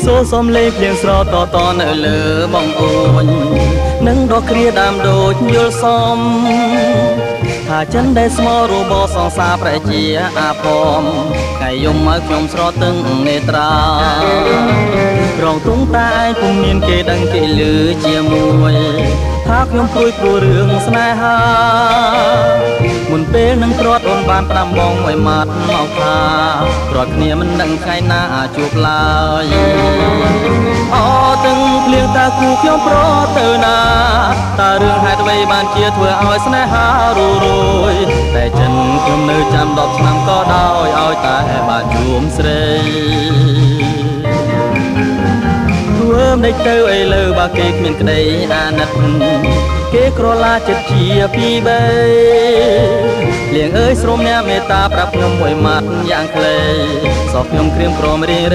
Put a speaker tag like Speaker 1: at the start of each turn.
Speaker 1: សូសំលេងភ្លៀងស្រតតនៅលើបងអូននឹងដកគ្រាដើមដូចយល់សមថាចិនដែលស្មោរបសងសាប្រជាអាផមថ្ងៃយំមកខ្ញុំស្រទឹងនេត្រារងទុំតែឯងពុំមានគេដឹងគេលឺជាមួយថាខ្ញុំព្រួយព្រោះរឿងស្នេហាមុនពេលនឹងត្រាត់អូនបានផ្ដាំបងមួយម៉ាត់មកថាត្រាត់គ្នាមិនដឹងថ្ងៃណាជួបឡើយអូទាំងភ្លៀងតាគូខ្ញុំប្រទៅណាតើរឿងហេតុអ្វីបានជាធ្វើឲ្យស្នេហារួយតែចិនខ្ញុំនៅចាំ10ឆ្នាំក៏ដោយឲ្យតែបានជួមស្រីធ្វើមិនដេចទៅឥឡូវបើគេគ្មានក្តីអាណិតគេក្រឡាចិត្តជាពីរបីលៀងអើយស្រមអ្នកមេត្តាប្រាប់ខ្ញុំមួយម៉ាត់យ៉ាងខ្លីសោះខ្ញុំក្រៀមក្រមរៀង